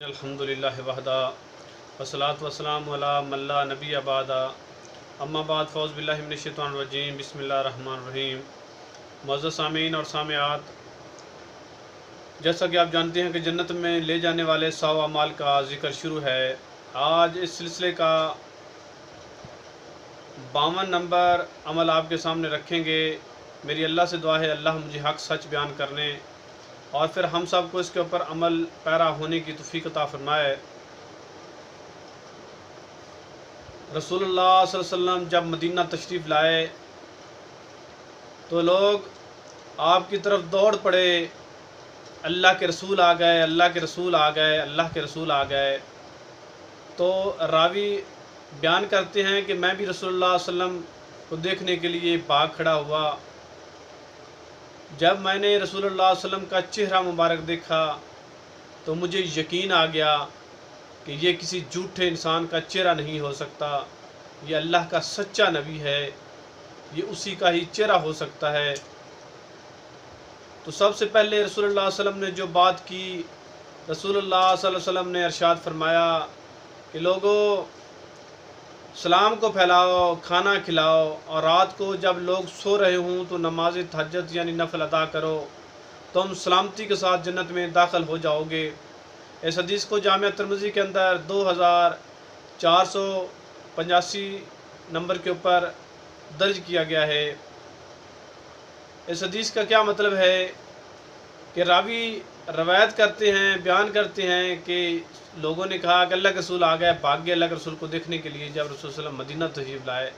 अल्हम्दुलिल्लाहि वहदा वस्सलातु वस्सलामु अला मल्ला नबी अबादा अम्मा बाद फ़ौज़ बिल्लाहि मिनश शैतानिर रजीम बिस्मिल्लाहिर रहमानिर रहीम। मुअज़्ज़ज़ सामीन और सामिआत, जैसा कि आप जानते हैं कि जन्नत में ले जाने वाले 100 अमाल का ज़िक्र शुरू है। आज इस सिलसिले का 52 नंबर अमल आपके सामने रखेंगे। मेरी अल्लाह से दुआ है अल्लाह मुझे हक़ सच बयान करने और फिर हम सब को इसके ऊपर अमल पैरा होने की तौफ़ीक़ अता फ़रमाए। रसूलुल्लाह सल्लल्लाहु अलैहि वसल्लम जब मदीना तशरीफ़ लाए तो लोग आपकी तरफ दौड़ पड़े, अल्लाह के रसूल आ गए, अल्लाह के रसूल आ गए, अल्लाह के रसूल आ गए। तो रावी बयान करते हैं कि मैं भी रसूलुल्लाह सल्लल्लाहु अलैहि वसल्लम को देखने के लिए भाग खड़ा हुआ। जब मैंने रसूलुल्लाह सल्लल्लाहु अलैहि वसल्लम का चेहरा मुबारक देखा तो मुझे यकीन आ गया कि ये किसी झूठे इंसान का चेहरा नहीं हो सकता, ये अल्लाह का सच्चा नबी है, ये उसी का ही चेहरा हो सकता है। तो सबसे पहले रसूलुल्लाह सल्लल्लाहु अलैहि वसल्लम ने जो बात की, रसूलुल्लाह सल्लल्लाहु अलैहि वसल्लम ने इरशाद फरमाया कि लोगों, सलाम को फैलाओ, खाना खिलाओ और रात को जब लोग सो रहे हों तो नमाज तहज्जुद यानी नफल अदा करो, तुम सलामती के साथ जन्नत में दाखिल हो जाओगे। इस हदीस को जामिया तिर्मिज़ी के अंदर 2485 नंबर के ऊपर दर्ज किया गया है। इस हदीस का क्या मतलब है कि रावी रवायत करते हैं, बयान करते हैं कि लोगों ने कहा कि अल्लाह के रसूल आ गए, भाग गए अल्लाह के रसूल को देखने के लिए। जब रसूल सल्लल्लाहु अलैहि वसल्लम मदीना तशरीफ़ लाए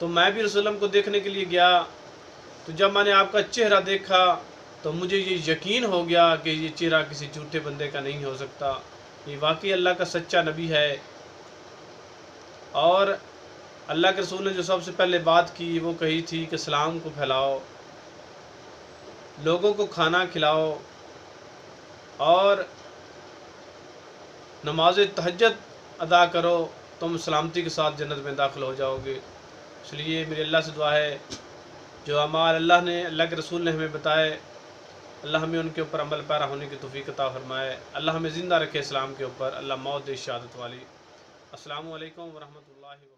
तो मैं भी रसूल को देखने के लिए गया। तो जब मैंने आपका चेहरा देखा तो मुझे ये यकीन हो गया कि ये चेहरा किसी झूठे बंदे का नहीं हो सकता, ये वाकई अल्लाह का सच्चा नबी है। और अल्लाह के रसूल ने जो सबसे पहले बात की वो कही थी कि सलाम को फैलाओ, लोगों को खाना खिलाओ और नमाज तहज्जुद अदा करो, तुम सलामती के साथ जन्नत में दाखिल हो जाओगे। इसलिए मेरी अल्लाह से दुआ है जो अमाल अल्लाह ने, अल्लाह के रसूल ने हमें बताए, अल्लाह हमें उनके ऊपर अमल पैरा होने की तौफ़ीक़ अता फ़रमाए। अल्लाह हमें ज़िंदा रखे इस्लाम के ऊपर, अल्लाह मौत दे शहादत वाली। अस्सलामु अलैकुम व रहमतुल्लाहि।